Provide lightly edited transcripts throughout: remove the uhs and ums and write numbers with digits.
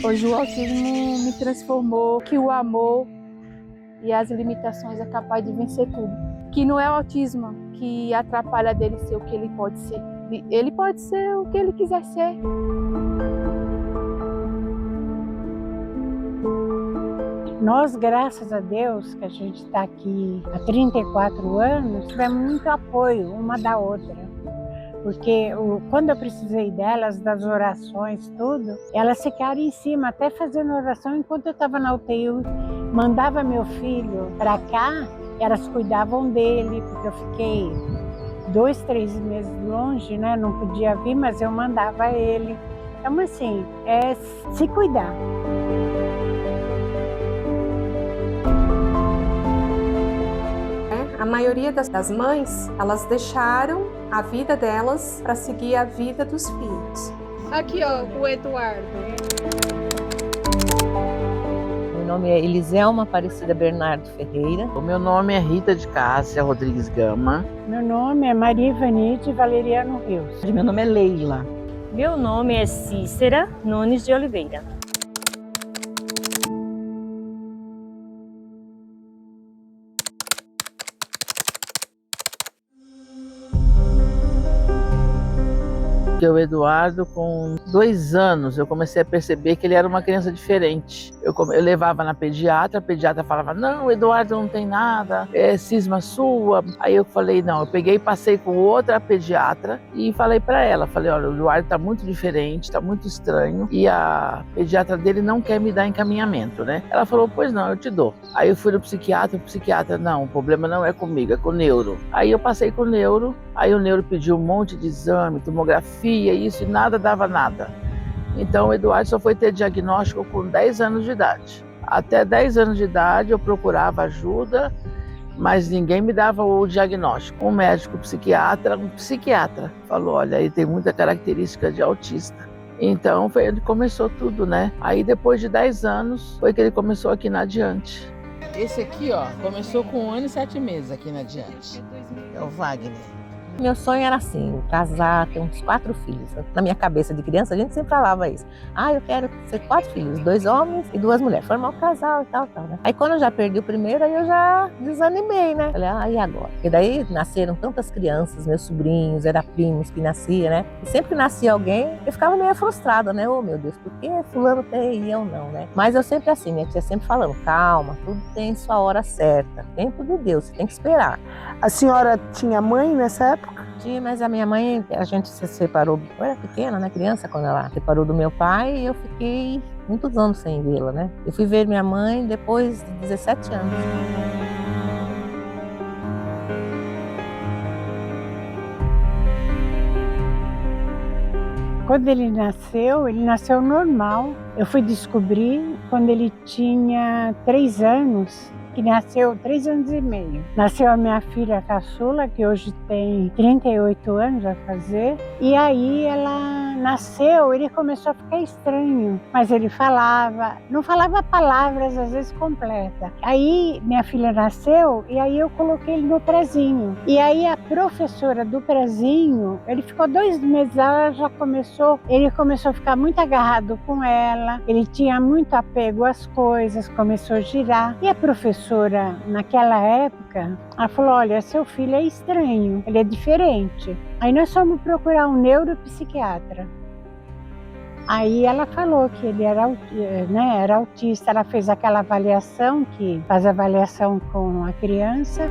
Hoje o autismo me transformou, que o amor e as limitações é capaz de vencer tudo. Que não é o autismo que atrapalha dele ser o que ele pode ser. Ele pode ser o que ele quiser ser. Nós, graças a Deus, que a gente está aqui há 34 anos, tivemos muito apoio uma da outra. Porque quando eu precisei delas, das orações, tudo, elas ficaram em cima, até fazendo oração enquanto eu estava na UTI. Mandava meu filho para cá, elas cuidavam dele, porque eu fiquei 2, 3 meses longe, né? Não podia vir, mas eu mandava ele. Então, assim, é se cuidar. A maioria das mães, elas deixaram a vida delas para seguir a vida dos filhos. Aqui, ó, o Eduardo. Meu nome é Eliselma Aparecida Bernardo Ferreira. O meu nome é Rita de Cássia Rodrigues Gama. Meu nome é Maria Ivanite Valeriano Rios. Meu nome é Leila. Meu nome é Cícera Nunes de Oliveira. O Eduardo, com 2 anos, eu comecei a perceber que ele era uma criança diferente. Eu levava na pediatra, a pediatra falava, não, o Eduardo não tem nada, é cisma sua. Aí eu falei, não, eu peguei e passei com outra pediatra e falei para ela, olha, o Eduardo tá muito diferente, tá muito estranho e a pediatra dele não quer me dar encaminhamento, né? Ela falou, pois não, eu te dou. Aí eu fui no psiquiatra, não, o problema não é comigo, é com o neuro. Aí eu passei com o neuro, aí o neuro pediu um monte de exame, tomografia, isso, e nada dava nada. Então o Eduardo só foi ter diagnóstico com 10 anos de idade. Até 10 anos de idade eu procurava ajuda, mas ninguém me dava o diagnóstico. Um médico um psiquiatra, falou, olha, ele tem muita característica de autista. Então foi onde começou tudo, né? Aí depois de 10 anos foi que ele começou aqui na Adiante. Esse aqui, ó, começou com 1 ano e 7 meses aqui na Adiante. É o Wagner. Meu sonho era assim, casar, ter uns 4 filhos. Na minha cabeça de criança, a gente sempre falava isso. Eu quero ter 4 filhos, 2 homens e 2 mulheres. Formar um casal e tal, né? Aí quando eu já perdi o primeiro, aí eu já desanimei, né? Falei, e agora? E daí nasceram tantas crianças, meus sobrinhos, eram primos que nasciam, né? E sempre que nascia alguém, eu ficava meio frustrada, né? Oh, meu Deus, por que fulano tem e eu não, né? Mas eu sempre assim, minha tia sempre falando, calma, tudo tem sua hora certa. Tempo de Deus, você tem que esperar. A senhora tinha mãe nessa época? Mas a minha mãe, a gente se separou, eu era pequena, né, criança, quando ela separou do meu pai, e eu fiquei muitos anos sem vê-la, né? Eu fui ver minha mãe depois de 17 anos. Quando ele nasceu normal. Eu fui descobrir quando ele tinha 3 anos, que nasceu 3 anos e meio. Nasceu a minha filha caçula, que hoje tem 38 anos a fazer. E aí ela nasceu, ele começou a ficar estranho. Mas ele não falava palavras, às vezes completas. Aí minha filha nasceu e aí eu coloquei ele no prezinho. E aí a professora do prezinho, ele ficou 2 meses, ele começou a ficar muito agarrado com ela. Ele tinha muito apego às coisas, começou a girar. E a professora, naquela época, ela falou, olha, seu filho é estranho, ele é diferente. Aí nós fomos procurar um neuropsiquiatra. Aí ela falou que ele era autista, ela fez aquela avaliação, que faz avaliação com a criança.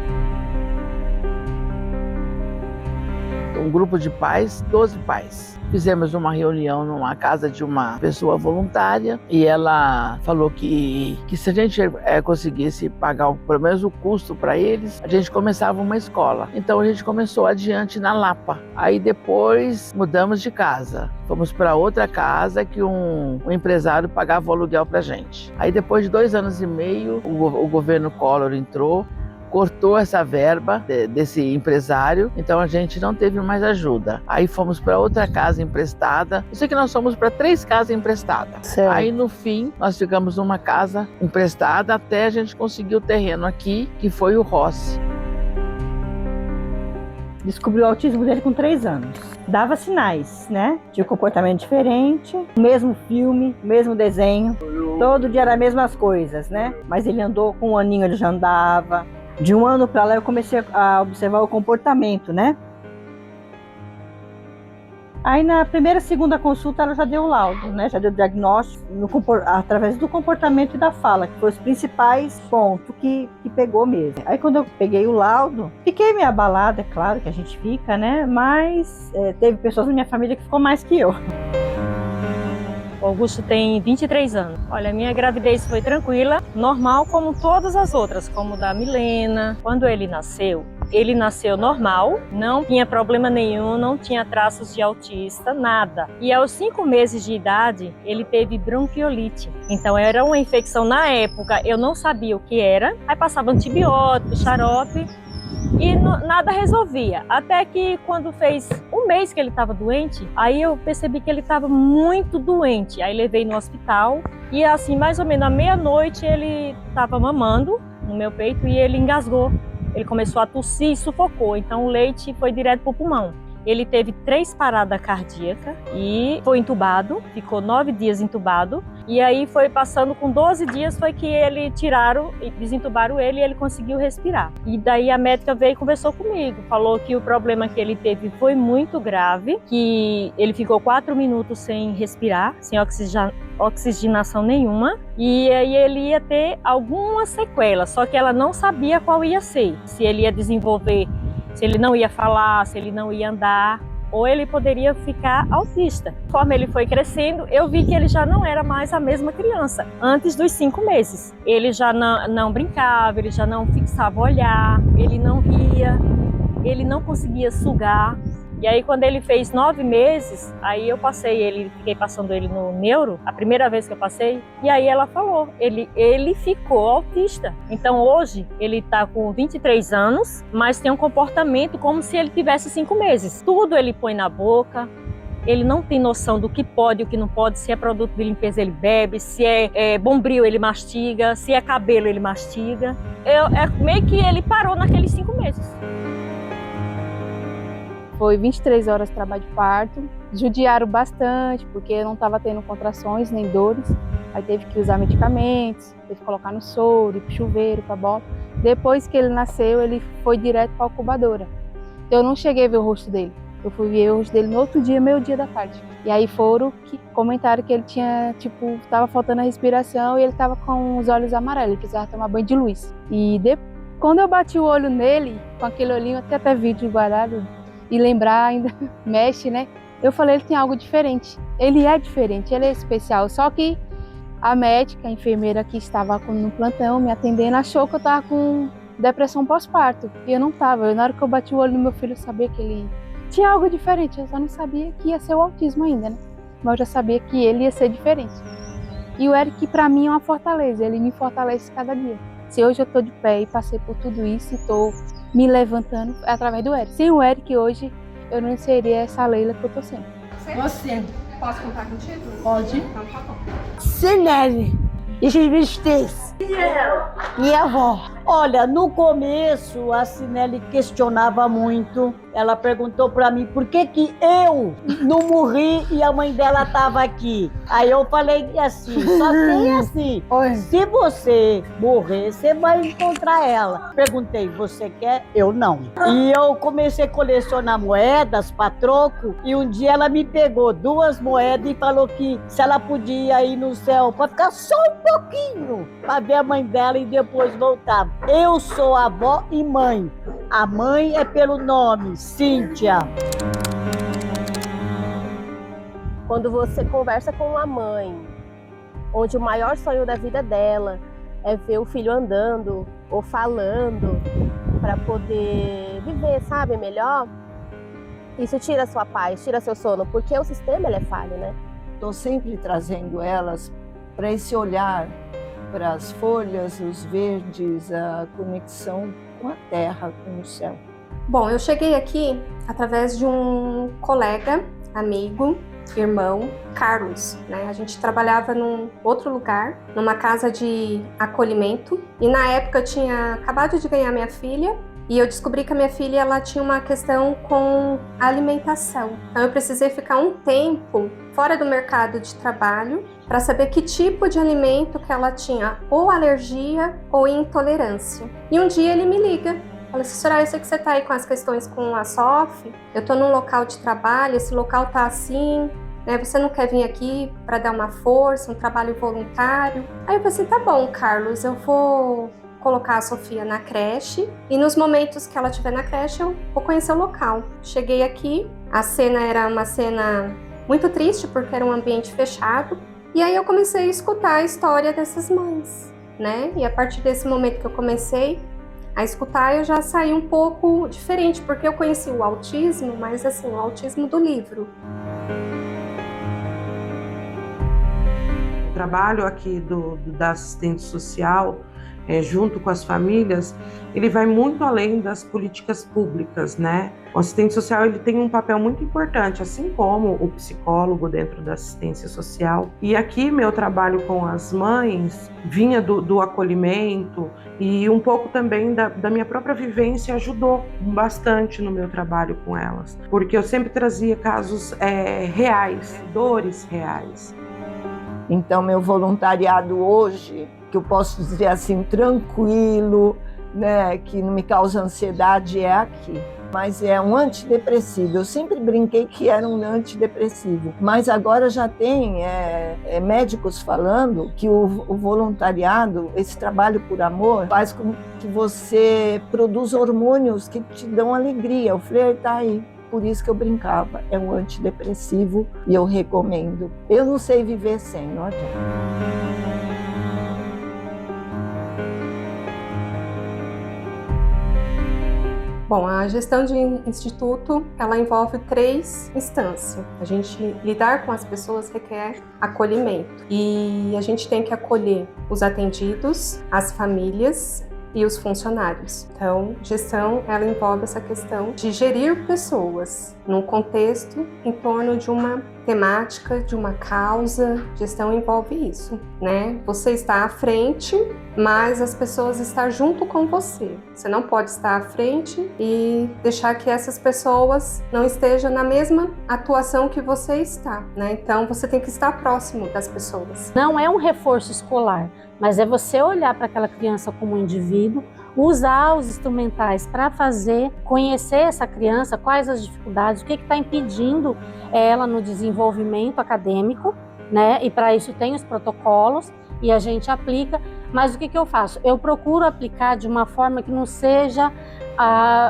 Um grupo de pais, 12 pais. Fizemos uma reunião numa casa de uma pessoa voluntária e ela falou que se a gente conseguisse pagar pelo menos o custo para eles, a gente começava uma escola. Então a gente começou Adiante na Lapa. Aí depois mudamos de casa. Fomos para outra casa que um empresário pagava o aluguel para a gente. Aí depois de 2 anos e meio, o governo Collor entrou, cortou essa verba desse empresário, então a gente não teve mais ajuda. Aí fomos para outra casa emprestada. Eu sei que nós fomos para 3 casas emprestadas. Certo. Aí no fim, nós ficamos numa casa emprestada até a gente conseguir o terreno aqui, que foi o Rossi. Descobri o autismo dele com 3 anos. Dava sinais, né? Tinha um comportamento diferente, o mesmo filme, o mesmo desenho. Todo dia eram as mesmas coisas, né? Mas ele andou, com 1 aninho ele já andava. De 1 ano para lá eu comecei a observar o comportamento, né? Aí na primeira, segunda consulta ela já deu o laudo, né? Já deu o diagnóstico através do comportamento e da fala, que foram os principais pontos que pegou mesmo. Aí quando eu peguei o laudo, fiquei meio abalada, é claro que a gente fica, né? Mas teve pessoas na minha família que ficou mais que eu. O Augusto tem 23 anos. Olha, minha gravidez foi tranquila, normal como todas as outras, como da Milena. Quando ele nasceu normal, não tinha problema nenhum, não tinha traços de autista, nada. E aos 5 meses de idade, ele teve bronquiolite. Então era uma infecção na época, eu não sabia o que era. Aí passava antibiótico, xarope e nada resolvia. Até que quando fez 1 mês que ele estava doente, aí eu percebi que ele estava muito doente. Aí levei no hospital e assim, mais ou menos à meia-noite, ele estava mamando no meu peito e ele engasgou. Ele começou a tossir e sufocou, então o leite foi direto para o pulmão. Ele teve 3 paradas cardíacas e foi entubado, ficou 9 dias entubado. E aí foi passando, com 12 dias foi que ele tiraram e desentubaram ele e ele conseguiu respirar. E daí a médica veio e conversou comigo, falou que o problema que ele teve foi muito grave, que ele ficou 4 minutos sem respirar, sem oxigenação nenhuma, e aí ele ia ter alguma sequela, só que ela não sabia qual ia ser, se ele ia desenvolver, se ele não ia falar, se ele não ia andar, ou ele poderia ficar autista. Conforme ele foi crescendo, eu vi que ele já não era mais a mesma criança, antes dos 5 meses. Ele já não brincava, ele já não fixava o olhar, ele não ria, ele não conseguia sugar. E aí quando ele fez 9 meses, aí eu fiquei passando ele no neuro, a primeira vez que eu passei, e aí ela falou, ele ficou autista. Então hoje ele tá com 23 anos, mas tem um comportamento como se ele tivesse 5 meses. Tudo ele põe na boca, ele não tem noção do que pode e o que não pode, se é produto de limpeza ele bebe, se é bombril ele mastiga, se é cabelo ele mastiga. Meio que ele parou naqueles 5 meses. Foi 23 horas de trabalho de parto, judiaram bastante, porque eu não estava tendo contrações nem dores, aí teve que usar medicamentos, teve que colocar no soro, ir pro chuveiro, pra bota. Depois que ele nasceu, ele foi direto para a incubadora. Eu não cheguei a ver o rosto dele, eu fui ver o rosto dele no outro dia, meio dia da tarde. E aí foram que comentaram que ele tinha, tava faltando a respiração e ele tava com os olhos amarelos, ele precisava tomar banho de luz. E quando eu bati o olho nele, com aquele olhinho, até vídeo guardado, e lembrar ainda mexe, né? Eu falei, ele tem algo diferente. Ele é diferente, ele é especial. Só que a médica, a enfermeira que estava no plantão me atendendo, achou que eu estava com depressão pós-parto. E eu não estava. Na hora que eu bati o olho no meu filho, eu sabia que ele tinha algo diferente. Eu só não sabia que ia ser o autismo ainda, né? Mas eu já sabia que ele ia ser diferente. E o Eric, para mim, é uma fortaleza. Ele me fortalece cada dia. Se hoje eu estou de pé e passei por tudo isso e estou me levantando, é através do Eric. Sem o Eric hoje, eu não seria essa Leila que eu tô sendo. Você. Posso contar contigo? Pode. Então tá bom. Sinelli. Estes. E a avó? Olha, no começo a Sinelli questionava muito. Ela perguntou pra mim por que eu não morri e a mãe dela tava aqui. Aí eu falei assim, só tem assim. Se você morrer, você vai encontrar ela. Perguntei, você quer? Eu não. E eu comecei a colecionar moedas pra troco e um dia ela me pegou 2 moedas e falou que se ela podia ir no céu pra ficar só um pouquinho, pra ver a mãe dela e depois voltar. Eu sou avó e mãe. A mãe é pelo nome, Cíntia. Quando você conversa com uma mãe, onde o maior sonho da vida dela é ver o filho andando ou falando para poder viver, sabe, melhor, isso tira sua paz, tira seu sono, porque o sistema ele é falho, né? Estou sempre trazendo elas para esse olhar para as folhas, os verdes, a conexão com a terra, com o céu. Bom, eu cheguei aqui através de um colega, amigo, irmão, Carlos, né? A gente trabalhava num outro lugar, numa casa de acolhimento, e na época eu tinha acabado de ganhar minha filha e eu descobri que a minha filha ela tinha uma questão com a alimentação. Então eu precisei ficar um tempo fora do mercado de trabalho para saber que tipo de alimento que ela tinha ou alergia ou intolerância. E um dia ele me liga. Fala assim, Soraya, eu sei que você está aí com as questões com a SOF, eu estou num local de trabalho, esse local está assim, né? Você não quer vir aqui para dar uma força, um trabalho voluntário? Aí eu falei assim, tá bom, Carlos, eu vou colocar a Sofia na creche e nos momentos que ela estiver na creche eu vou conhecer o local. Cheguei aqui, a cena era uma cena muito triste porque era um ambiente fechado e aí eu comecei a escutar a história dessas mães, né? E a partir desse momento que eu comecei a escutar, eu já saí um pouco diferente, porque eu conheci o autismo, mas assim, o autismo do livro. O trabalho aqui da assistente social, junto com as famílias, ele vai muito além das políticas públicas, né? O assistente social ele tem um papel muito importante, assim como o psicólogo dentro da assistência social. E aqui meu trabalho com as mães vinha do acolhimento e um pouco também da minha própria vivência ajudou bastante no meu trabalho com elas, porque eu sempre trazia casos reais, dores reais. Então, meu voluntariado hoje, que eu posso dizer assim, tranquilo, né, que não me causa ansiedade, é aqui. Mas é um antidepressivo. Eu sempre brinquei que era um antidepressivo. Mas agora já tem médicos falando que o voluntariado, esse trabalho por amor, faz com que você produza hormônios que te dão alegria. O Freire está aí. Por isso que eu brincava, é um antidepressivo e eu recomendo. Eu não sei viver sem, não adianta. Bom, a gestão de instituto, ela envolve 3 instâncias. A gente lidar com as pessoas requer acolhimento. E a gente tem que acolher os atendidos, as famílias e os funcionários. Então, gestão, ela envolve essa questão de gerir pessoas num contexto em torno de uma temática, de uma causa. Gestão envolve isso, né? Você está à frente, mas as pessoas estão junto com você. Você não pode estar à frente e deixar que essas pessoas não estejam na mesma atuação que você está, né? Então, você tem que estar próximo das pessoas. Não é um reforço escolar, mas é você olhar para aquela criança como um indivíduo, usar os instrumentais para conhecer essa criança, quais as dificuldades, o que está impedindo ela no desenvolvimento acadêmico, né? E para isso tem os protocolos e a gente aplica. Mas o que eu faço? Eu procuro aplicar de uma forma que não seja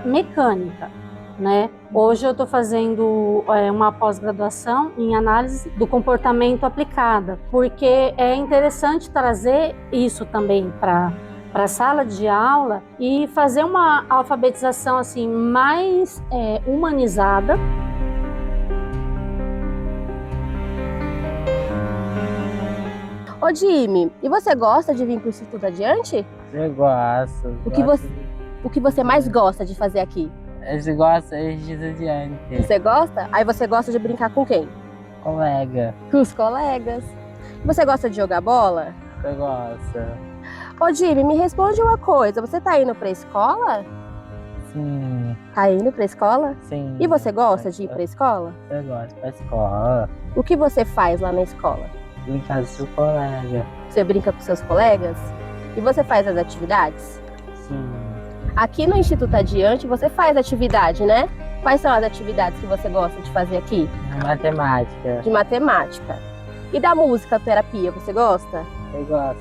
mecânica, né? Hoje eu estou fazendo uma pós-graduação em análise do comportamento aplicada, porque é interessante trazer isso também para a sala de aula e fazer uma alfabetização assim mais humanizada. Ô Jimmy, e você gosta de vir para o Instituto Adiante? Eu gosto. O que você mais gosta de fazer aqui? Eu gosto de Instituto Adiante. Você gosta? Aí você gosta de brincar com quem? Colega. Com os colegas. Você gosta de jogar bola? Eu gosto. Ô Jimmy, me responde uma coisa, você tá indo pra escola? Sim. Tá indo pra escola? Sim. E você gosta de ir pra escola? Eu gosto pra escola. O que você faz lá na escola? Brincar com seu colega. Você brinca com seus colegas? E você faz as atividades? Sim. Aqui no Instituto Adiante você faz atividade, né? Quais são as atividades que você gosta de fazer aqui? Matemática. De matemática. E da música terapia, você gosta? Eu gosto.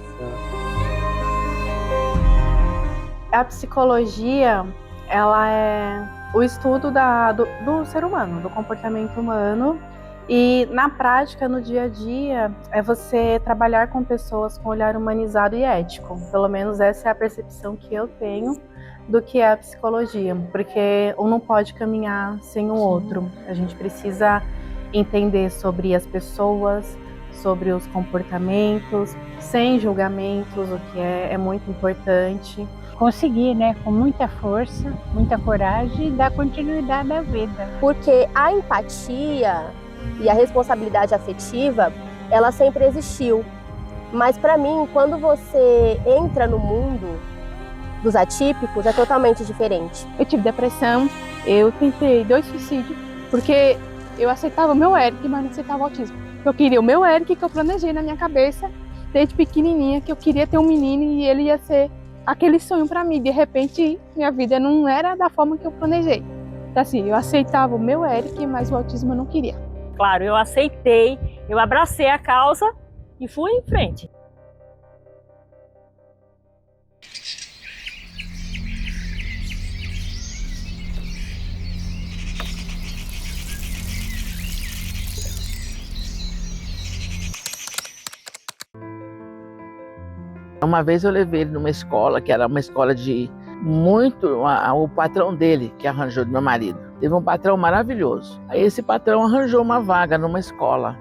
A psicologia, ela é o estudo do ser humano, do comportamento humano. E na prática, no dia a dia, é você trabalhar com pessoas com olhar humanizado e ético. Pelo menos essa é a percepção que eu tenho do que é a psicologia, porque um não pode caminhar sem o outro. A gente precisa entender sobre as pessoas, sobre os comportamentos, sem julgamentos, o que é muito importante. Conseguir, né, com muita força, muita coragem, dar continuidade à vida. Porque a empatia e a responsabilidade afetiva, ela sempre existiu. Mas para mim, quando você entra no mundo dos atípicos é totalmente diferente. Eu tive depressão, eu tentei 2 suicídios, porque eu aceitava o meu Eric, mas não aceitava o autismo. Eu queria o meu Eric, que eu planejei na minha cabeça, desde pequenininha, que eu queria ter um menino e ele ia ser aquele sonho para mim. De repente, minha vida não era da forma que eu planejei. Então, assim, eu aceitava o meu Eric, mas o autismo eu não queria. Claro, eu aceitei, eu abracei a causa e fui em frente. Uma vez eu levei ele numa escola, que era uma escola de o patrão dele que arranjou do meu marido. Teve um patrão maravilhoso. Aí esse patrão arranjou uma vaga numa escola.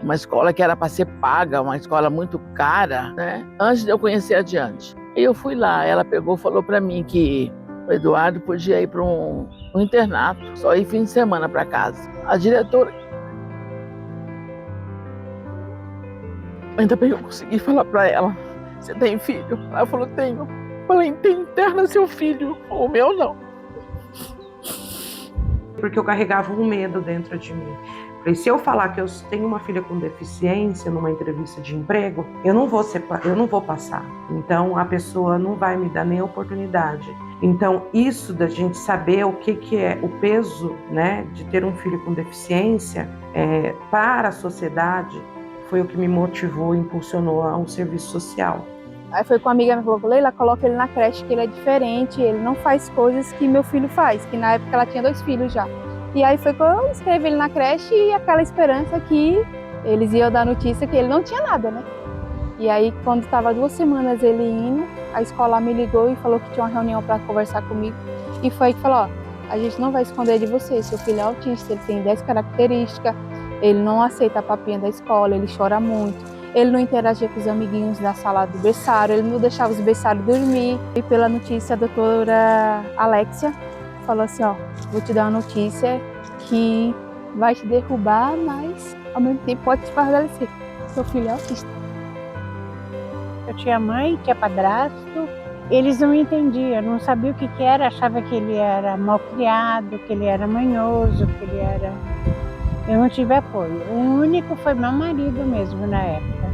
Uma escola que era para ser paga, uma escola muito cara, né? Antes de eu conhecer a Diante. Aí eu fui lá, ela pegou e falou para mim que o Eduardo podia ir para um internato, só ir fim de semana para casa. A diretora... Ainda bem que eu consegui falar para ela: você tem filho? Ela falou: tenho. Falei: tem, interna seu filho, o meu não. Porque eu carregava um medo dentro de mim. Falei: se eu falar que eu tenho uma filha com deficiência numa entrevista de emprego, eu não vou passar. Então a pessoa não vai me dar nem a oportunidade. Então isso da gente saber o que é o peso, né, de ter um filho com deficiência para a sociedade, foi o que me motivou e impulsionou ao serviço social. Aí foi com uma amiga, me falou: Leila, coloca ele na creche, que ele é diferente, ele não faz coisas que meu filho faz, que na época ela tinha 2 filhos já. E aí foi quando eu inscrevi ele na creche e aquela esperança que eles iam dar notícia que ele não tinha nada, né? E aí quando estava 2 semanas ele indo, a escola me ligou e falou que tinha uma reunião para conversar comigo. E foi aí que falou: ó, a gente não vai esconder de você, seu filho é autista, ele tem 10 características, ele não aceita a papinha da escola, ele chora muito, ele não interagia com os amiguinhos da sala do berçário, ele não deixava os berçários dormir. E pela notícia, a doutora Alexia falou assim: ó, vou te dar uma notícia que vai te derrubar, mas ao mesmo tempo pode te fortalecer. Seu filho é autista. Eu tinha mãe, tinha padrasto, eles não entendiam, não sabiam o que era, achava que ele era mal criado, que ele era manhoso, que ele era... Eu não tive apoio. O único foi meu marido mesmo na época.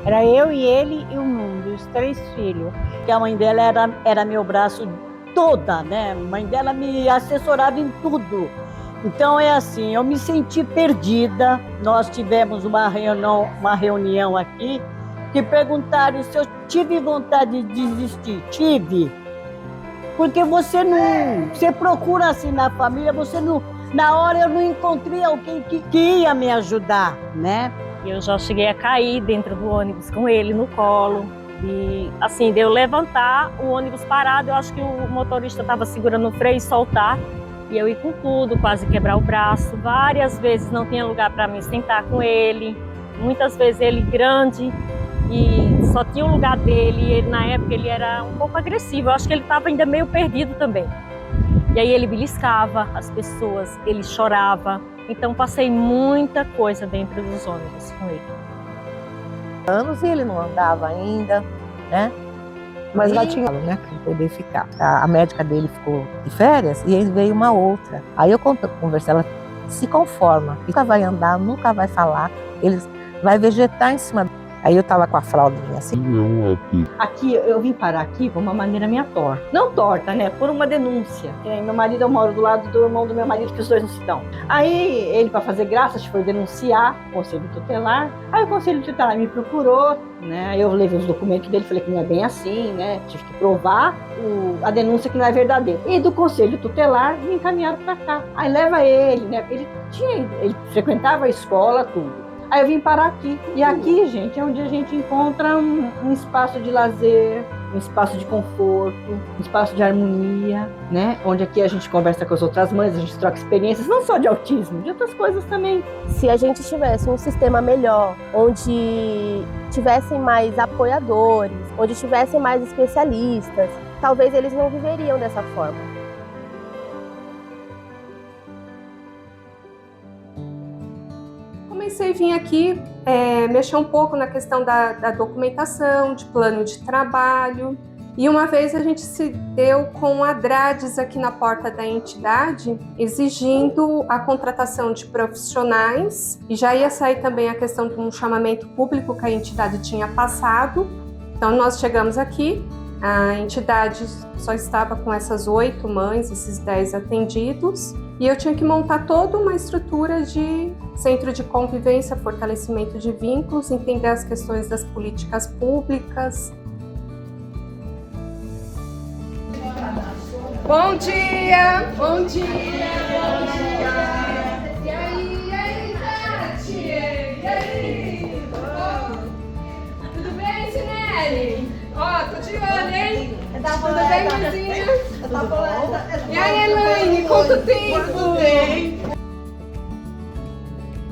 Era eu e ele e o mundo, os 3 filhos. Que a mãe dela era meu braço toda, né? A mãe dela me assessorava em tudo. Então é assim, eu me senti perdida. Nós tivemos uma reunião aqui que perguntaram se eu tive vontade de desistir. Tive. Porque você procura assim na família, você não... Na hora eu não encontrei alguém que ia me ajudar, né? Eu já cheguei a cair dentro do ônibus com ele no colo. E assim, de eu levantar, o ônibus parado, eu acho que o motorista estava segurando o freio e soltar. E eu ir com tudo, quase quebrar o braço. Várias vezes não tinha lugar para me sentar com ele. Muitas vezes ele grande e só tinha o lugar dele. E ele, na época ele era um pouco agressivo. Eu acho que ele estava ainda meio perdido também. E aí ele beliscava as pessoas, ele chorava. Então passei muita coisa dentro dos ônibus com ele. Anos e ele não andava ainda, né? Mas lá tinha, né, para poder ficar. A médica dele ficou de férias e aí veio uma outra. Aí eu conversei, ela se conforma, nunca vai andar, nunca vai falar, ele vai vegetar em cima. Aí eu tava com a fraldinha assim. Aqui, eu vim parar aqui de uma maneira minha torta. Não torta, né? Por uma denúncia. Meu marido, eu moro do lado do irmão do meu marido, que os 2 não se dão. Aí, ele, para fazer graça, foi denunciar o Conselho Tutelar. Aí o Conselho Tutelar me procurou, né? Eu levei os documentos dele, falei que não é bem assim, né? Tive que provar a denúncia que não é verdadeira. E do Conselho Tutelar, me encaminharam para cá. Aí leva ele, né? Ele frequentava a escola, tudo. Aí eu vim parar aqui. E aqui, gente, é onde a gente encontra um espaço de lazer, um espaço de conforto, um espaço de harmonia, né? Onde aqui a gente conversa com as outras mães, a gente troca experiências, não só de autismo, de outras coisas também. Se a gente tivesse um sistema melhor, onde tivessem mais apoiadores, onde tivessem mais especialistas, talvez eles não viveriam dessa forma. Comecei a vir aqui mexer um pouco na questão da documentação, de plano de trabalho, E uma vez a gente se deu com a Drades aqui na porta da entidade, exigindo a contratação de profissionais, e já ia sair também a questão de um chamamento público que a entidade tinha passado. Então nós chegamos aqui, a entidade só estava com essas 8 mães, esses 10 atendidos, e eu tinha que montar toda uma estrutura de centro de convivência, fortalecimento de vínculos, entender as questões das políticas públicas. Bom dia! Bom dia! Bom dia! E aí, Tati? E aí? Tudo bem, Sinelli? Ó, tô de olho, hein? Tudo bem, Marzinha? E aí, Elaine? Quanto tempo?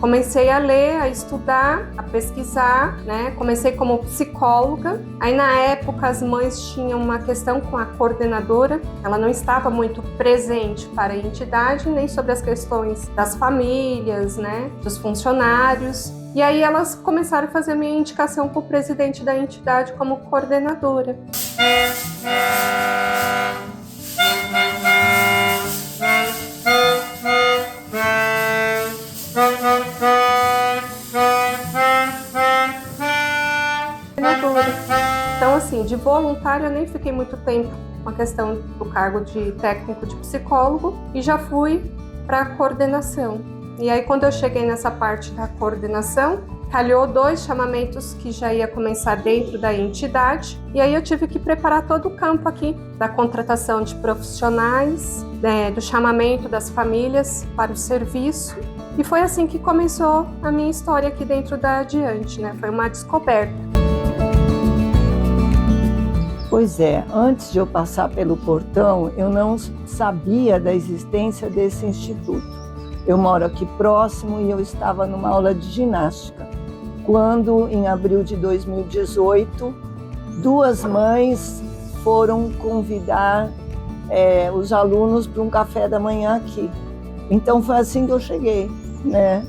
Comecei a ler, a estudar, a pesquisar, né? Comecei como psicóloga. Aí, na época, as mães tinham uma questão com a coordenadora. Ela não estava muito presente para a entidade, nem sobre as questões das famílias, né? Dos funcionários. E aí, elas começaram a fazer a minha indicação para o presidente da entidade como coordenadora. Então, assim, de voluntária eu nem fiquei muito tempo com a questão do cargo de técnico de psicólogo e já fui para a coordenação. E aí, quando eu cheguei nessa parte da coordenação, calhou 2 chamamentos que já ia começar dentro da entidade, e aí eu tive que preparar todo o campo aqui da contratação de profissionais, do chamamento das famílias para o serviço. E foi assim que começou a minha história aqui dentro da Adiante, né? Foi uma descoberta. Pois é, antes de eu passar pelo portão, eu não sabia da existência desse instituto. Eu moro aqui próximo e eu estava numa aula de ginástica, quando, em abril de 2018, 2 mães foram convidar os alunos para um café da manhã aqui. Então foi assim que eu cheguei, né?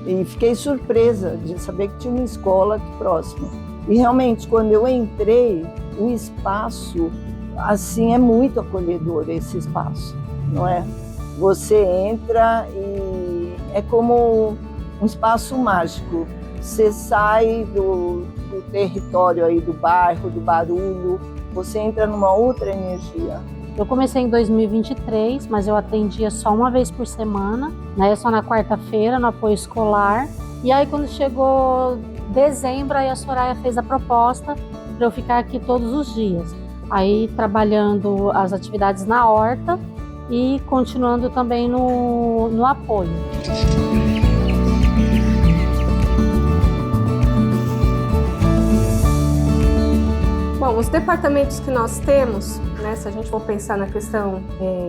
E fiquei surpresa de saber que tinha uma escola aqui próxima. E realmente, quando eu entrei, o espaço, assim, é muito acolhedor esse espaço, não é? Você entra e é como um espaço mágico. Você sai do território aí do bairro, do barulho, você entra numa outra energia. Eu comecei em 2023, mas eu atendia só uma vez por semana, né? Só na quarta-feira, no apoio escolar. E aí, quando chegou dezembro, aí a Soraya fez a proposta para eu ficar aqui todos os dias. Aí, trabalhando as atividades na horta e continuando também no apoio. Bom, os departamentos que nós temos, né, se a gente for pensar na questão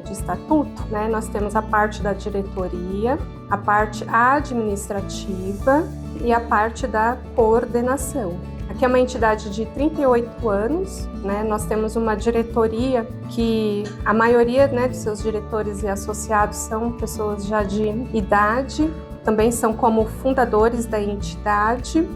de estatuto, né, nós temos a parte da diretoria, a parte administrativa e a parte da coordenação. Aqui é uma entidade de 38 anos, né, nós temos uma diretoria que a maioria, né, de seus diretores e associados são pessoas já de idade, também são como fundadores da entidade,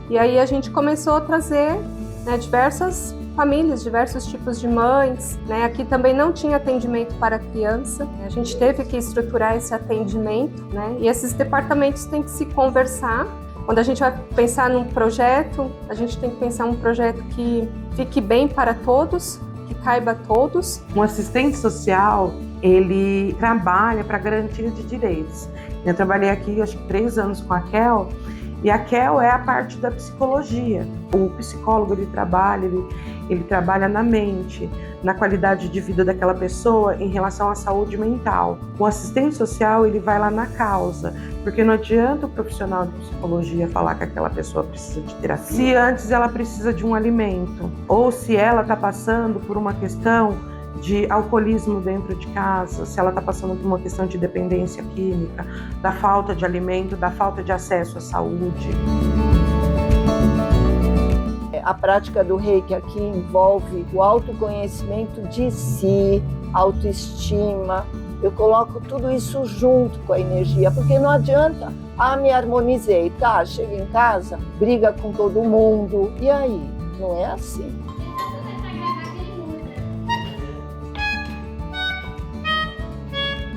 e aí a gente começou a trazer, né, diversas famílias, diversos tipos de mães, né? Aqui também não tinha atendimento para criança, a gente teve que estruturar esse atendimento, né? E esses departamentos têm que se conversar. Quando a gente vai pensar num projeto, a gente tem que pensar um projeto que fique bem para todos, que caiba a todos. Um assistente social, ele trabalha para garantia de direitos. Eu trabalhei aqui, acho que 3 anos com a Kel, e a Kel é a parte da psicologia. O psicólogo, ele trabalha na mente, na qualidade de vida daquela pessoa em relação à saúde mental. O assistente social, ele vai lá na causa, porque não adianta o profissional de psicologia falar que aquela pessoa precisa de terapia se antes ela precisa de um alimento, ou se ela está passando por uma questão de alcoolismo dentro de casa, se ela está passando por uma questão de dependência química, da falta de alimento, da falta de acesso à saúde. A prática do Reiki aqui envolve o autoconhecimento de si, autoestima. Eu coloco tudo isso junto com a energia, porque não adianta, me harmonizei, tá? Chega em casa, briga com todo mundo, e aí? Não é assim.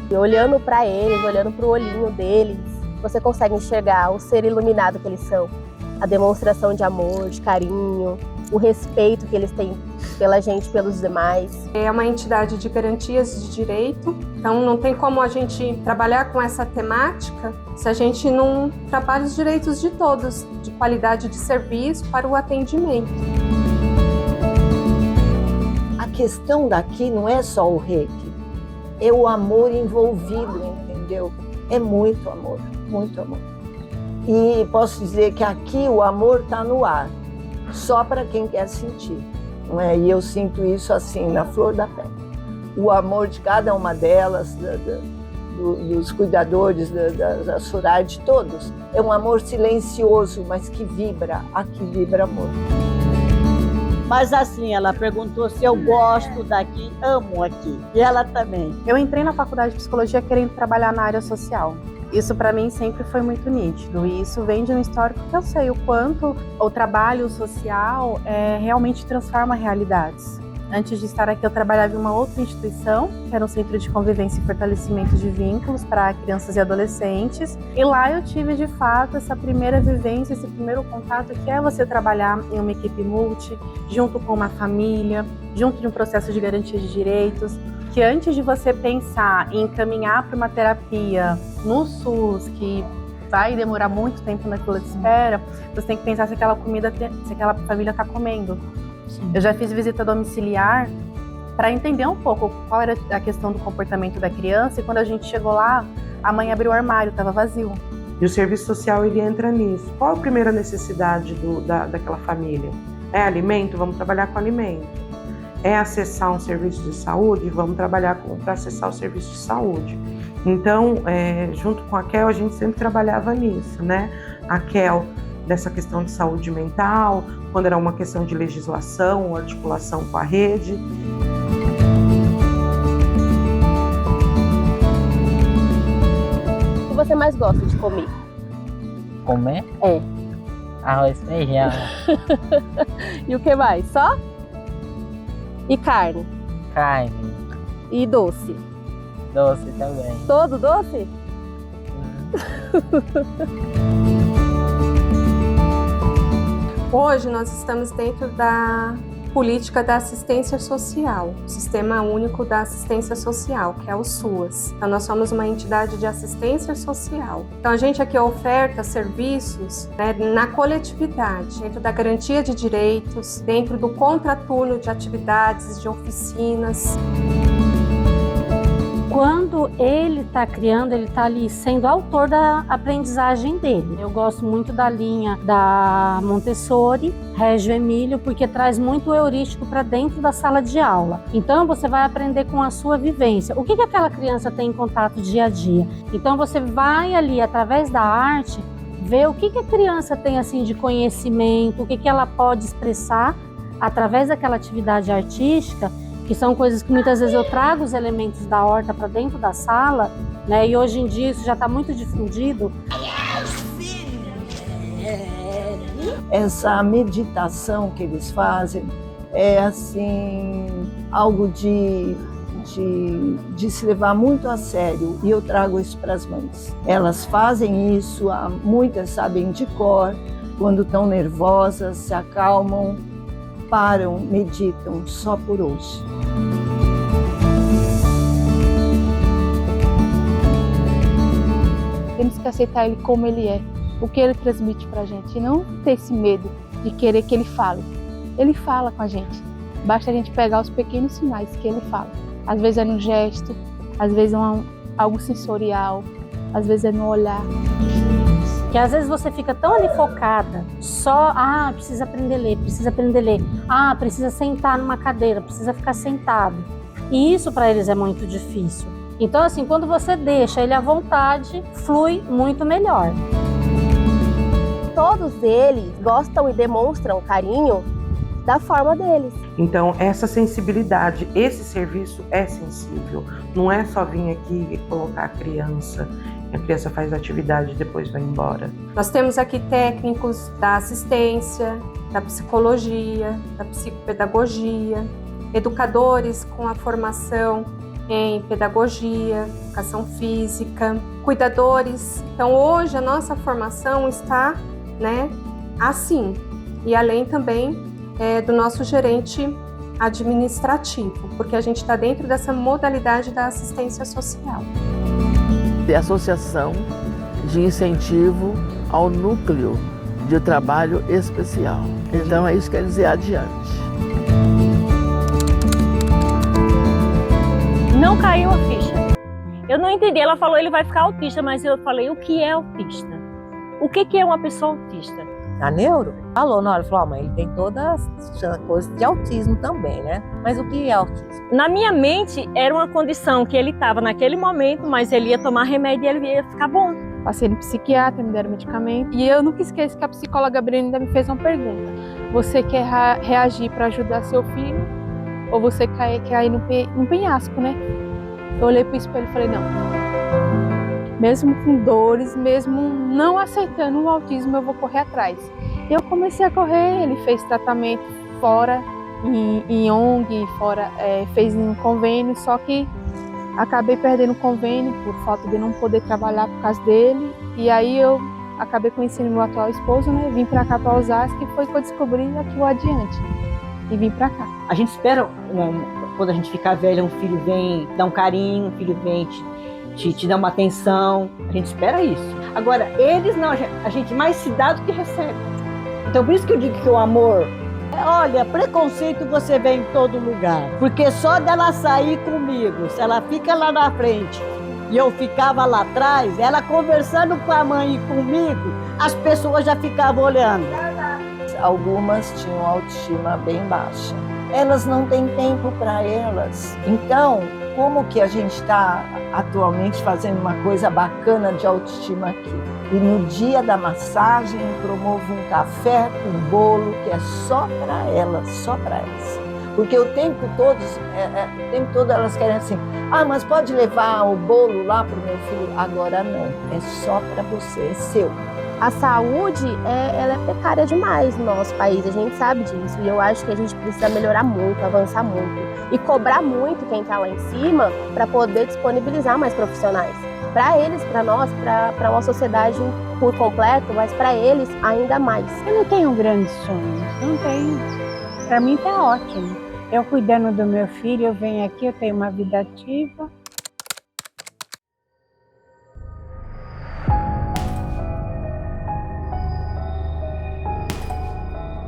E olhando para eles, olhando para o olhinho deles, você consegue enxergar o ser iluminado que eles são, a demonstração de amor, de carinho, o respeito que eles têm pela gente, pelos demais. É uma entidade de garantias de direito, então não tem como a gente trabalhar com essa temática se a gente não trabalha os direitos de todos, de qualidade de serviço para o atendimento. A questão daqui não é só o reiki, é o amor envolvido, entendeu? É muito amor, muito amor. E posso dizer que aqui o amor está no ar, só para quem quer sentir, não é? E eu sinto isso assim, na flor da pele. O amor de cada uma delas, dos cuidadores, da Soraya, de todos. É um amor silencioso, mas que vibra, aqui vibra amor. Mas assim, ela perguntou se eu gosto daqui, amo aqui. E ela também. Eu entrei na faculdade de psicologia querendo trabalhar na área social. Isso para mim sempre foi muito nítido e isso vem de um histórico que eu sei o quanto o trabalho social realmente transforma realidades. Antes de estar aqui eu trabalhava em uma outra instituição, que era um centro de convivência e fortalecimento de vínculos para crianças e adolescentes. E lá eu tive de fato essa primeira vivência, esse primeiro contato que é você trabalhar em uma equipe multi, junto com uma família, junto de um processo de garantia de direitos. Que antes de você pensar em encaminhar para uma terapia no SUS, que vai demorar muito tempo na fila de espera, você tem que pensar se aquela comida, se aquela família está comendo. Sim. Eu já fiz visita domiciliar para entender um pouco qual era a questão do comportamento da criança e quando a gente chegou lá, a mãe abriu o armário, estava vazio. E o serviço social ele entra nisso. Qual a primeira necessidade daquela família? É alimento? Vamos trabalhar com alimento. É acessar um serviço de saúde, vamos trabalhar para acessar o serviço de saúde. Então, junto com a Kel, a gente sempre trabalhava nisso, né? A Kel, dessa questão de saúde mental, quando era uma questão de legislação, articulação com a rede. O que você mais gosta de comer? Comer? É. Arroz, feijão. E o que mais? Só? E carne? Carne. E doce? Doce também. Todo doce? Hoje nós estamos dentro da política da assistência social, o Sistema Único da Assistência Social, que é o SUAS. Então nós somos uma entidade de assistência social. Então a gente aqui oferta serviços, né, na coletividade, dentro da garantia de direitos, dentro do contraturno de atividades, de oficinas. Quando ele está criando, ele está ali sendo autor da aprendizagem dele. Eu gosto muito da linha da Montessori, Régio Emílio, porque traz muito o heurístico para dentro da sala de aula. Então você vai aprender com a sua vivência. O que aquela criança tem em contato dia a dia? Então você vai ali, através da arte, ver o que a criança tem assim de conhecimento, o que ela pode expressar através daquela atividade artística, que são coisas que muitas vezes eu trago os elementos da horta para dentro da sala, né? E hoje em dia isso já está muito difundido. Essa meditação que eles fazem é assim algo de se levar muito a sério e eu trago isso para as mães. Elas fazem isso, muitas sabem de cor, quando estão nervosas, se acalmam, param, meditam só por hoje. Temos que aceitar ele como ele é, o que ele transmite pra gente, e não ter esse medo de querer que ele fale. Ele fala com a gente, basta a gente pegar os pequenos sinais que ele fala. Às vezes é no gesto, às vezes é algo sensorial, às vezes é no olhar. Que às vezes você fica tão ali focada, só, precisa aprender a ler, precisa aprender a ler. Precisa sentar numa cadeira, precisa ficar sentado. E isso para eles é muito difícil. Então assim, quando você deixa ele à vontade, flui muito melhor. Todos eles gostam e demonstram carinho da forma deles. Então, essa sensibilidade, esse serviço é sensível. Não é só vir aqui e colocar a criança faz a atividade e depois vai embora. Nós temos aqui técnicos da assistência, da psicologia, da psicopedagogia, educadores com a formação em pedagogia, educação física, cuidadores. Então hoje a nossa formação está, né, assim, e além também do nosso gerente administrativo, porque a gente está dentro dessa modalidade da assistência social. De associação de incentivo ao núcleo de trabalho especial. Então é isso que quer dizer adiante. Não caiu a ficha. Eu não entendi. Ela falou ele vai ficar autista, mas eu falei o que é autista? O que é uma pessoa autista? A neuro falou, na hora, falou, mãe, ele tem todas as coisas de autismo também, né? Mas o que é autismo? Na minha mente, era uma condição que ele estava naquele momento, mas ele ia tomar remédio e ele ia ficar bom. Passei no psiquiatra, me deram medicamento. E eu nunca esqueço que a psicóloga Brenda me fez uma pergunta. Você quer reagir para ajudar seu filho? Ou você quer cair num penhasco, né? Eu olhei pro espelho e falei, não. Mesmo com dores, mesmo não aceitando o autismo, eu vou correr atrás. Eu comecei a correr, ele fez tratamento fora, em ONG, fora, fez em convênio, só que acabei perdendo o convênio por falta de não poder trabalhar por causa dele. E aí eu acabei conhecendo meu atual esposo, né? Vim pra cá, pra Osasco, e foi que eu descobri aqui o Adiante. E vim pra cá. A gente espera, quando a gente ficar velha, um filho vem dar um carinho, um filho vem te dar uma atenção. A gente espera isso. Agora, eles não, a gente mais se dá do que recebe. Então, por isso que eu digo que o amor... Olha, preconceito você vê em todo lugar. Porque só dela sair comigo, se ela fica lá na frente e eu ficava lá atrás, ela conversando com a mãe e comigo, as pessoas já ficavam olhando. Algumas tinham autoestima bem baixa. Elas não têm tempo para elas. Então, como que a gente está atualmente fazendo uma coisa bacana de autoestima aqui? E no dia da massagem eu promovo um café com bolo que é só para elas, só para elas. Porque o tempo todo elas querem assim, mas pode levar o bolo lá para o meu filho? Agora não, é só para você, é seu. A saúde, ela é precária demais no nosso país, a gente sabe disso. E eu acho que a gente precisa melhorar muito, avançar muito. E cobrar muito quem está lá em cima para poder disponibilizar mais profissionais. Para eles, para nós, para uma sociedade por completo, mas para eles ainda mais. Eu não tenho grandes sonhos, não tenho. Para mim tá ótimo. Eu cuidando do meu filho, eu venho aqui, eu tenho uma vida ativa.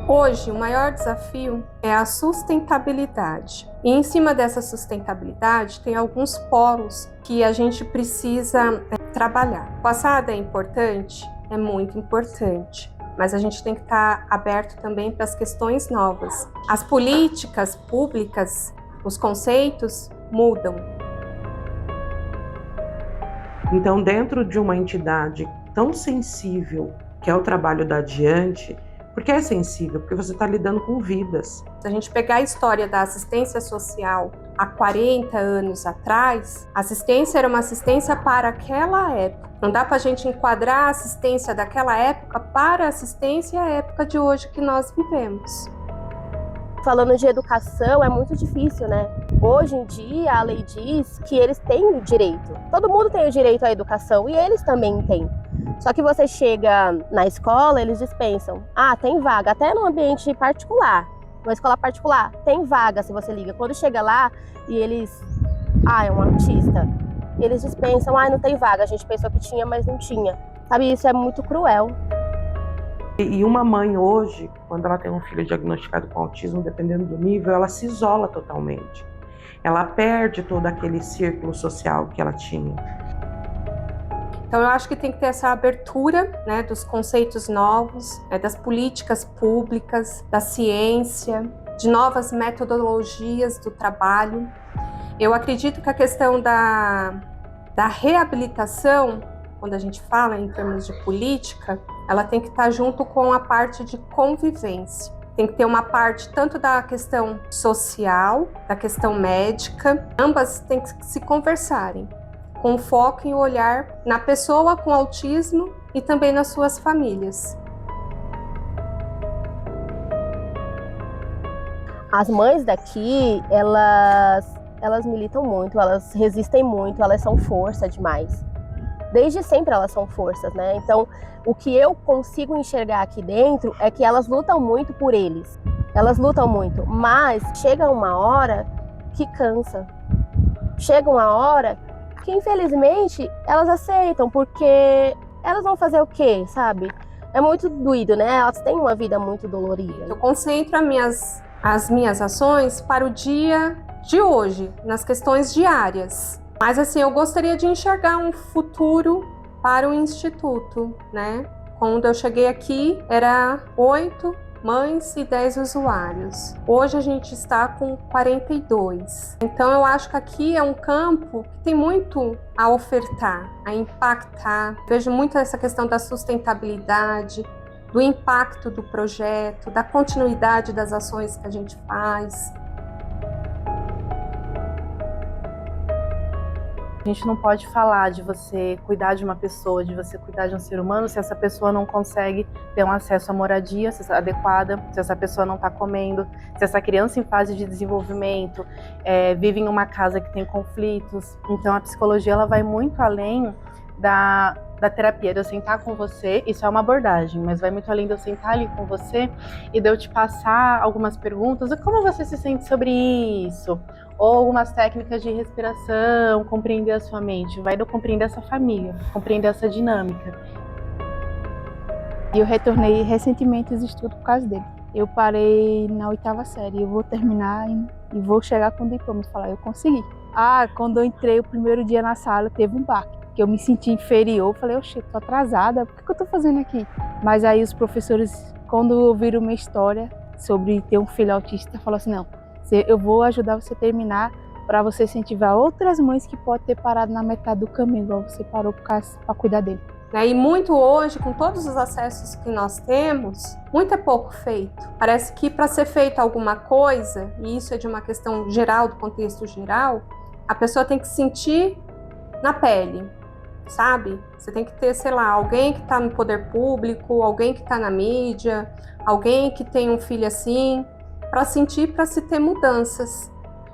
Hoje, o maior desafio é a sustentabilidade. E em cima dessa sustentabilidade, tem alguns polos que a gente precisa trabalhar. O passado é importante? É muito importante. Mas a gente tem que estar aberto também para as questões novas. As políticas públicas, os conceitos mudam. Então, dentro de uma entidade tão sensível que é o trabalho da Adiante, porque é sensível, porque você está lidando com vidas. Se a gente pegar a história da assistência social há 40 anos atrás, a assistência era uma assistência para aquela época. Não dá para a gente enquadrar a assistência daquela época para a assistência à época de hoje que nós vivemos. Falando de educação, é muito difícil, né? Hoje em dia, a lei diz que eles têm o direito. Todo mundo tem o direito à educação e eles também têm. Só que você chega na escola, eles dispensam. Tem vaga, até no ambiente particular. Uma escola particular, tem vaga se você liga. Quando chega lá e eles... é um autista. E eles dispensam, não tem vaga. A gente pensou que tinha, mas não tinha. Sabe, isso é muito cruel. E uma mãe hoje, quando ela tem um filho diagnosticado com autismo, dependendo do nível, ela se isola totalmente. Ela perde todo aquele círculo social que ela tinha. Então eu acho que tem que ter essa abertura, né, dos conceitos novos, das políticas públicas, da ciência, de novas metodologias do trabalho. Eu acredito que a questão da reabilitação, quando a gente fala em termos de política, ela tem que estar junto com a parte de convivência. Tem que ter uma parte tanto da questão social, da questão médica, ambas têm que se conversarem, com foco em olhar na pessoa com autismo e também nas suas famílias. As mães daqui, elas elas militam muito, elas resistem muito, elas são força demais. Desde sempre elas são forças, né? Então, o que eu consigo enxergar aqui dentro é que elas lutam muito por eles. Elas lutam muito, mas chega uma hora que cansa. Chega uma hora que, infelizmente, elas aceitam, porque elas vão fazer o quê, sabe? É muito doído, né? Elas têm uma vida muito dolorida. Eu concentro as minhas ações para o dia de hoje, nas questões diárias. Mas assim, eu gostaria de enxergar um futuro para o Instituto, né? Quando eu cheguei aqui, era 8 mães e 10 usuários. Hoje a gente está com 42. Então eu acho que aqui é um campo que tem muito a ofertar, a impactar. Vejo muito essa questão da sustentabilidade, do impacto do projeto, da continuidade das ações que a gente faz. A gente não pode falar de você cuidar de uma pessoa, de você cuidar de um ser humano, se essa pessoa não consegue ter um acesso à moradia adequada, se essa pessoa não está comendo, se essa criança em fase de desenvolvimento vive em uma casa que tem conflitos. Então a psicologia ela vai muito além da terapia, de eu sentar com você, isso é uma abordagem, mas vai muito além de eu sentar ali com você e de eu te passar algumas perguntas, como você se sente sobre isso? Ou algumas técnicas de respiração, compreender a sua mente, vai de eu compreender essa família, compreender essa dinâmica. E eu retornei recentemente aos estudos por causa dele. Eu parei na 8ª série, eu vou terminar e vou chegar com o diploma e falar, eu consegui. Quando eu entrei o primeiro dia na sala, teve um baque, que eu me senti inferior, falei, oxe, tô atrasada, por que eu tô fazendo aqui? Mas aí os professores, quando ouviram minha história sobre ter um filho autista, falaram assim, não, eu vou ajudar você a terminar para você incentivar outras mães que podem ter parado na metade do caminho, igual você parou para cuidar dele. E muito hoje, com todos os acessos que nós temos, muito é pouco feito. Parece que para ser feita alguma coisa, e isso é de uma questão geral, do contexto geral, a pessoa tem que sentir na pele, sabe? Você tem que ter, sei lá, alguém que está no poder público, alguém que está na mídia, alguém que tem um filho assim, para sentir, para se ter mudanças.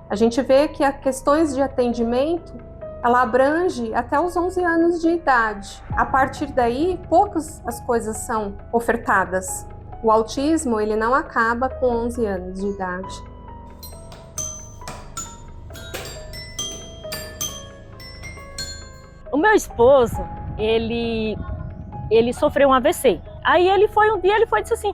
A gente vê que as questões de atendimento, ela abrange até os 11 anos de idade. A partir daí, poucas as coisas são ofertadas. O autismo, ele não acaba com 11 anos de idade. O meu esposo, ele sofreu um AVC. Aí ele foi e disse assim,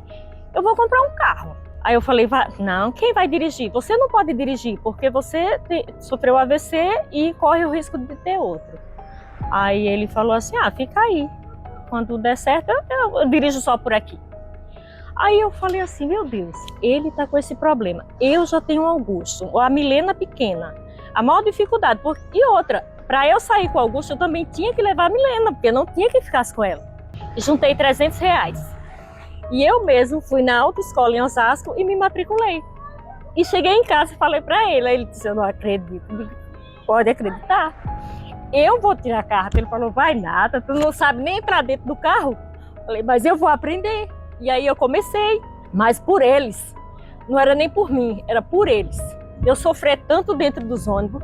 eu vou comprar um carro. Aí eu falei, não, quem vai dirigir? Você não pode dirigir, porque você sofreu AVC e corre o risco de ter outro. Aí ele falou assim, fica aí. Quando der certo, eu dirijo só por aqui. Aí eu falei assim, meu Deus, ele tá com esse problema. Eu já tenho o Augusto, a Milena pequena. A maior dificuldade, e outra, para eu sair com o Augusto, eu também tinha que levar a Milena, porque eu não tinha que ficar com ela. Juntei R$300. E eu mesmo fui na autoescola em Osasco e me matriculei. E cheguei em casa e falei para ele. Aí ele disse, eu não acredito. Pode acreditar. Eu vou tirar a carta. Ele falou, vai nada, tu não sabe nem entrar dentro do carro. Falei, mas eu vou aprender. E aí eu comecei, mas por eles. Não era nem por mim, era por eles. Eu sofri tanto dentro dos ônibus,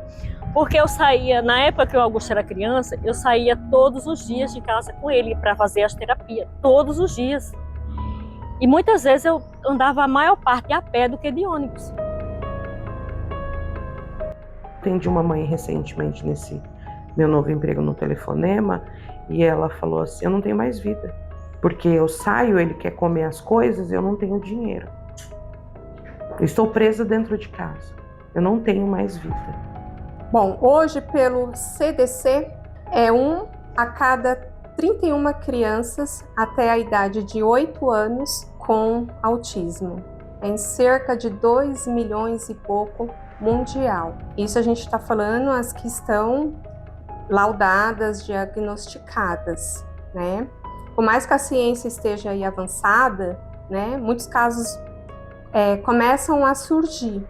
porque eu saía, na época que o Augusto era criança, eu saía todos os dias de casa com ele para fazer as terapias, todos os dias. E muitas vezes eu andava a maior parte a pé do que de ônibus. Atendi uma mãe recentemente nesse meu novo emprego no telefonema e ela falou assim, eu não tenho mais vida, porque eu saio, ele quer comer as coisas e eu não tenho dinheiro. Eu estou presa dentro de casa, eu não tenho mais vida. Bom, hoje pelo CDC é 1 a cada 31 crianças até a idade de 8 anos com autismo, em cerca de 2 milhões e pouco mundial. Isso a gente está falando as que estão laudadas, diagnosticadas, né? Por mais que a ciência esteja aí avançada, né, muitos casos começam a surgir,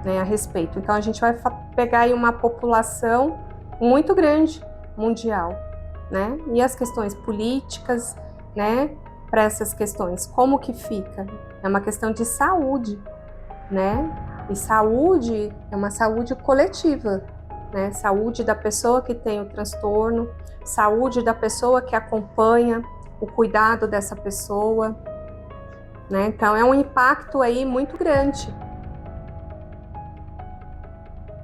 né, a respeito. Então a gente vai pegar aí uma população muito grande mundial, né? E as questões políticas, né, para essas questões, como que fica? É uma questão de saúde, né? E saúde é uma saúde coletiva, né? Saúde da pessoa que tem o transtorno, saúde da pessoa que acompanha o cuidado dessa pessoa, né? Então é um impacto aí muito grande.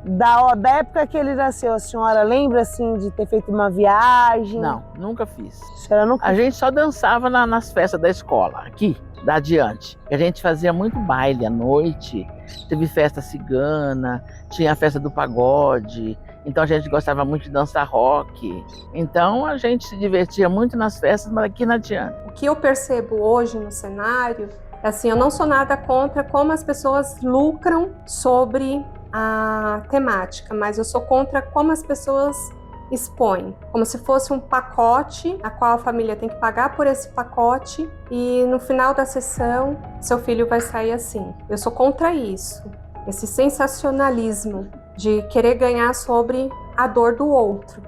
Da época que ele nasceu, a senhora lembra assim de ter feito uma viagem? Não, nunca fiz. A senhora nunca... A gente só dançava nas festas da escola, aqui, da Adiante. A gente fazia muito baile à noite, teve festa cigana, tinha a festa do pagode, então a gente gostava muito de dançar rock. Então a gente se divertia muito nas festas, mas aqui na Adiante. O que eu percebo hoje no cenário é assim, eu não sou nada contra como as pessoas lucram sobre a temática, mas eu sou contra como as pessoas expõem, como se fosse um pacote, a qual a família tem que pagar por esse pacote e no final da sessão seu filho vai sair assim. Eu sou contra isso, esse sensacionalismo de querer ganhar sobre a dor do outro.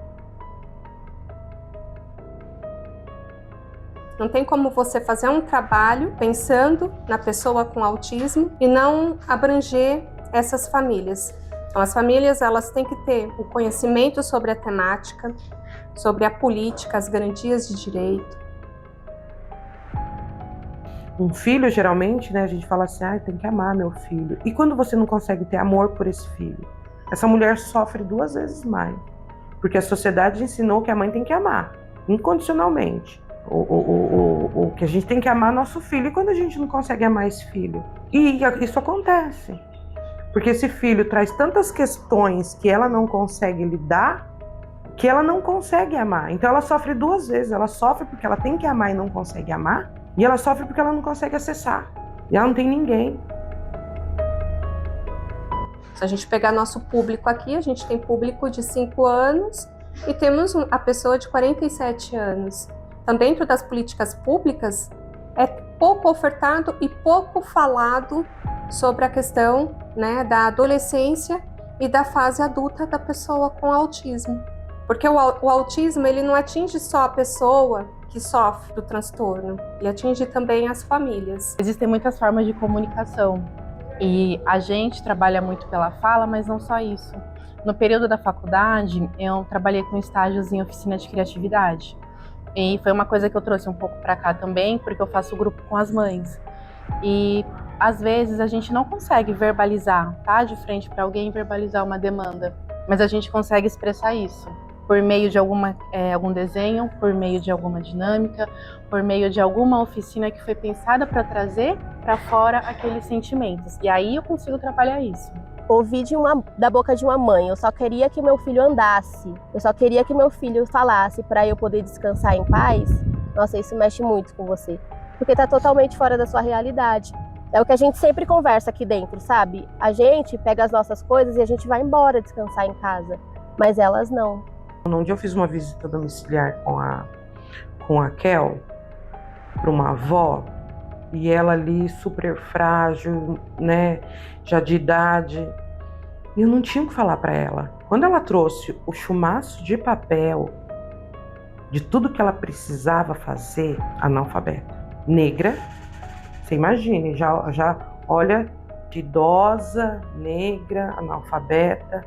Não tem como você fazer um trabalho pensando na pessoa com autismo e não abranger essas famílias. Então, as famílias elas têm que ter o conhecimento sobre a temática, sobre a política, as garantias de direito. Um filho, geralmente, né, a gente fala assim, tem que amar meu filho. E quando você não consegue ter amor por esse filho? Essa mulher sofre 2 vezes mais. Porque a sociedade ensinou que a mãe tem que amar, incondicionalmente. O que a gente tem que amar nosso filho. E quando a gente não consegue amar esse filho? E isso acontece. Porque esse filho traz tantas questões que ela não consegue lidar, que ela não consegue amar. Então ela sofre 2 vezes. Ela sofre porque ela tem que amar e não consegue amar. E ela sofre porque ela não consegue acessar. E ela não tem ninguém. Se a gente pegar nosso público aqui, a gente tem público de 5 anos e temos a pessoa de 47 anos. Então, dentro das políticas públicas, é pouco ofertado e pouco falado sobre a questão, né, da adolescência e da fase adulta da pessoa com autismo. Porque o autismo ele não atinge só a pessoa que sofre do transtorno, ele atinge também as famílias. Existem muitas formas de comunicação e a gente trabalha muito pela fala, mas não só isso. No período da faculdade, eu trabalhei com estágios em oficina de criatividade. E foi uma coisa que eu trouxe um pouco para cá também, porque eu faço grupo com as mães. E às vezes a gente não consegue verbalizar, tá? De frente para alguém verbalizar uma demanda, mas a gente consegue expressar isso por meio de algum desenho, por meio de alguma dinâmica, por meio de alguma oficina que foi pensada para trazer para fora aqueles sentimentos. E aí eu consigo trabalhar isso. Ouvi da boca de uma mãe, eu só queria que meu filho andasse, eu só queria que meu filho falasse para eu poder descansar em paz. Nossa, isso mexe muito com você, porque tá totalmente fora da sua realidade. É o que a gente sempre conversa aqui dentro, sabe? A gente pega as nossas coisas e a gente vai embora descansar em casa, mas elas não. Um dia eu fiz uma visita domiciliar com a Kel, para uma avó, e ela ali super frágil, né, já de idade, e eu não tinha o que falar para ela. Quando ela trouxe o chumaço de papel de tudo que ela precisava fazer, analfabeta, negra, você imagine, já olha, de idosa, negra, analfabeta,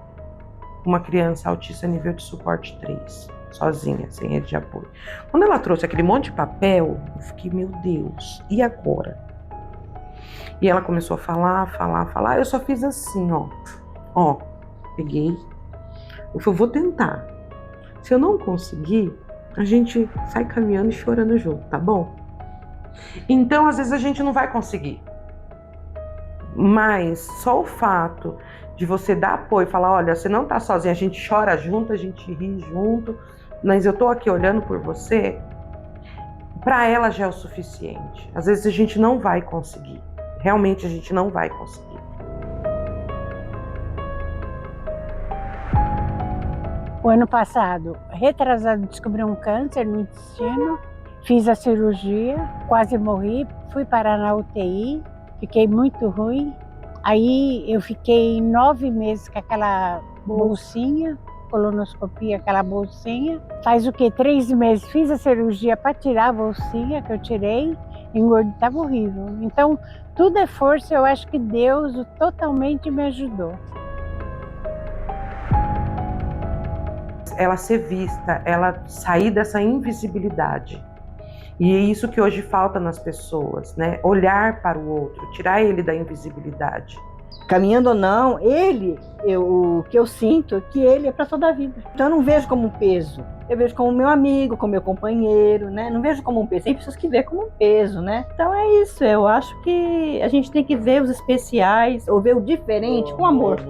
uma criança autista nível de suporte 3, sozinha, sem rede de apoio. Quando ela trouxe aquele monte de papel, eu fiquei, meu Deus, e agora? E ela começou a falar, eu só fiz assim, ó, peguei, eu falei, vou tentar. Se eu não conseguir, a gente sai caminhando e chorando junto, tá bom? Então, às vezes a gente não vai conseguir, mas só o fato de você dar apoio, falar, olha, você não tá sozinha, a gente chora junto, a gente ri junto, mas eu tô aqui olhando por você, para ela já é o suficiente. Às vezes a gente não vai conseguir, realmente a gente não vai conseguir. O ano passado, retrasado, descobri um câncer no intestino, fiz a cirurgia, quase morri, fui parar na UTI, fiquei muito ruim. Aí eu fiquei 9 meses com aquela bolsinha, colonoscopia, aquela bolsinha. Faz o quê? 3 meses fiz a cirurgia para tirar a bolsinha que eu tirei. engordei, estava horrível. Então, tudo é força, eu acho que Deus totalmente me ajudou. Ela ser vista, ela sair dessa invisibilidade. E é isso que hoje falta nas pessoas, né? Olhar para o outro, tirar ele da invisibilidade. Caminhando ou não, o que eu sinto é que ele é para toda a vida. Então eu não vejo como um peso. Eu vejo como meu amigo, como meu companheiro, né? Não vejo como um peso. Tem pessoas que veem como um peso, né? Então é isso. Eu acho que a gente tem que ver os especiais, ou ver o diferente com amor,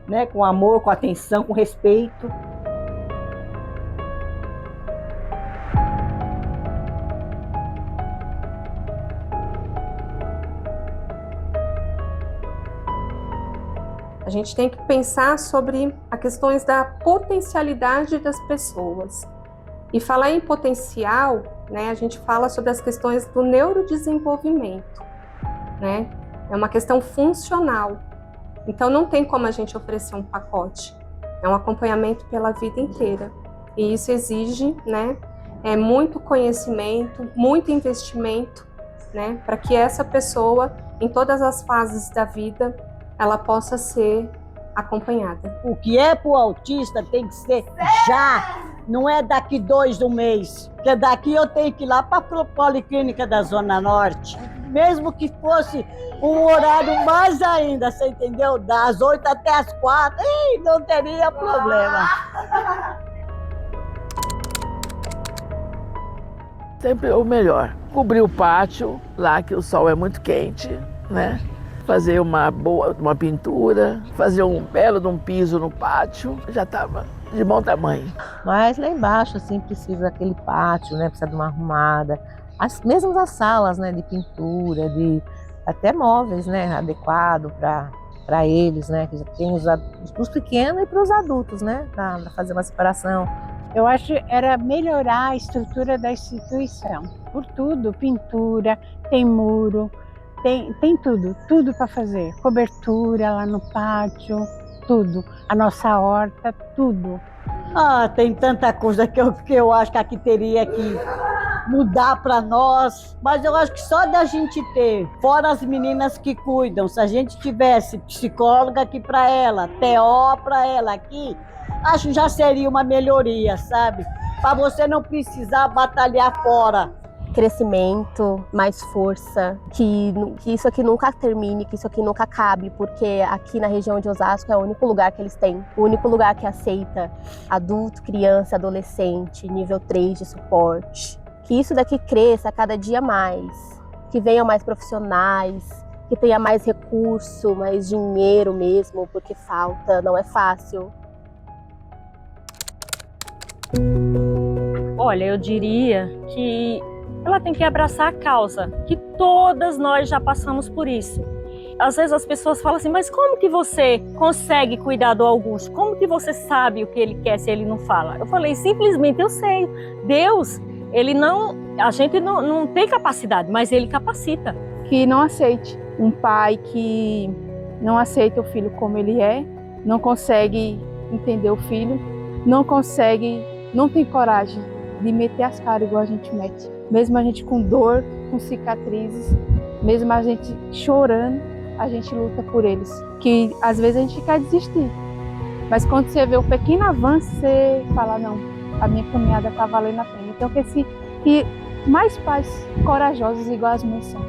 né? Com amor, com atenção, com respeito. A gente tem que pensar sobre as questões da potencialidade das pessoas. E falar em potencial, né, a gente fala sobre as questões do neurodesenvolvimento, né? É uma questão funcional. Então não tem como a gente oferecer um pacote. É um acompanhamento pela vida inteira. E isso exige, né, muito conhecimento, muito investimento, né, para que essa pessoa, em todas as fases da vida, ela possa ser acompanhada. O que é para o autista tem que ser já, não é daqui 2 do mês, porque daqui eu tenho que ir lá para a Policlínica da Zona Norte, mesmo que fosse um horário mais ainda, você entendeu? Das 8 até as 4, não teria problema. Sempre o melhor, cobrir o pátio, lá que o sol é muito quente, né? Fazer uma pintura, fazer um belo de um piso no pátio, já estava de bom tamanho. Mas lá embaixo, assim, precisa aquele pátio, né? Precisa de uma arrumada. Mesmo as salas, né? De pintura, de até móveis, né? Adequado para eles, né? Que já tem os pequenos e para os adultos, né? Para fazer uma separação. Eu acho que era melhorar a estrutura da instituição. Por tudo, pintura, tem muro, tem tudo para fazer. Cobertura lá no pátio, tudo. A nossa horta, tudo. Tem tanta coisa que eu acho que aqui teria que mudar para nós. Mas eu acho que só da gente ter, fora as meninas que cuidam, se a gente tivesse psicóloga aqui para ela, TO para ela aqui, acho que já seria uma melhoria, sabe? Para você não precisar batalhar fora. Crescimento, mais força, que isso aqui nunca termine, que isso aqui nunca acabe, porque aqui na região de Osasco é o único lugar que eles têm, o único lugar que aceita adulto, criança, adolescente, nível 3 de suporte. Que isso daqui cresça cada dia mais, que venham mais profissionais, que tenha mais recurso, mais dinheiro mesmo, porque falta, não é fácil. Olha, eu diria que ela tem que abraçar a causa, que todas nós já passamos por isso. Às vezes as pessoas falam assim, mas como que você consegue cuidar do Augusto? Como que você sabe o que ele quer se ele não fala? Eu falei, simplesmente eu sei. Deus, a gente não tem capacidade, mas ele capacita. Que não aceite um pai que não aceita o filho como ele é, não consegue entender o filho, não tem coragem de meter as caras igual a gente mete. Mesmo a gente com dor, com cicatrizes, mesmo a gente chorando, a gente luta por eles. Que às vezes a gente quer desistir, mas quando você vê um pequeno avanço, você fala, não, a minha caminhada está valendo a pena. Então que mais pais corajosos igual as mães são,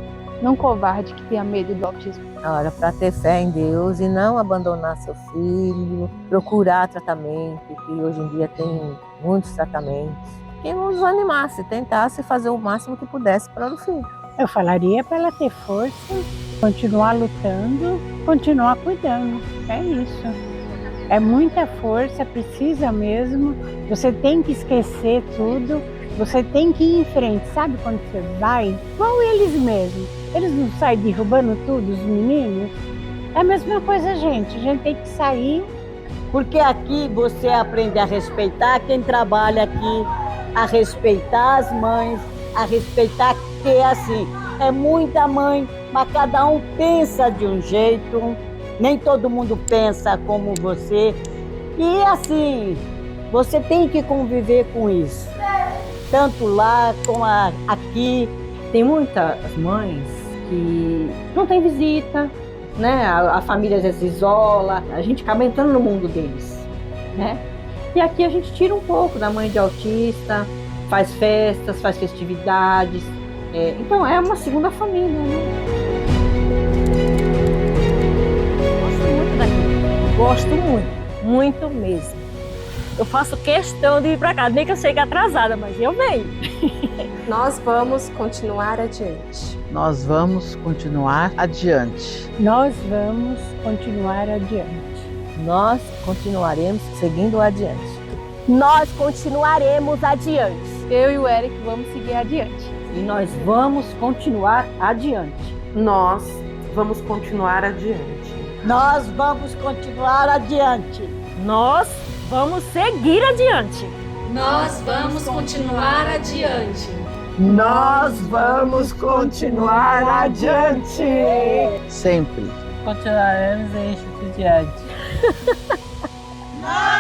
não covarde que tenha medo do autismo. Olha, para ter fé em Deus e não abandonar seu filho, procurar tratamento, que hoje em dia tem muitos tratamentos. Que não desanimasse, tentasse fazer o máximo que pudesse para o filho. Eu falaria para ela ter força, continuar lutando, continuar cuidando. É isso. É muita força, precisa mesmo. Você tem que esquecer tudo, você tem que ir em frente. Sabe quando você vai? Igual eles mesmos. Eles não saem derrubando tudo, os meninos? É a mesma coisa, a gente tem que sair. Porque aqui você aprende a respeitar quem trabalha aqui, a respeitar as mães, a respeitar que é assim, é muita mãe, mas cada um pensa de um jeito, nem todo mundo pensa como você. E assim, você tem que conviver com isso. Tanto lá como aqui, tem muitas mães que não tem visita, né? A família às vezes isola, a gente acaba entrando no mundo deles, né? E aqui a gente tira um pouco da mãe de autista, faz festas, faz festividades. Então é uma segunda família, né? Gosto muito daqui. Gosto muito, muito mesmo. Eu faço questão de ir para cá, nem que eu chegue atrasada, mas eu venho. Nós vamos continuar adiante. Nós vamos continuar adiante. Nós vamos continuar adiante. Nós continuaremos seguindo adiante. Nós continuaremos adiante. Eu e o Eric vamos seguir adiante. E nós vamos continuar adiante. Nós vamos continuar adiante. Nós vamos continuar adiante. Nós vamos seguir adiante. Nós vamos continuar adiante. Nós vamos continuar adiante. Sempre. Continuaremos em adiante. Nós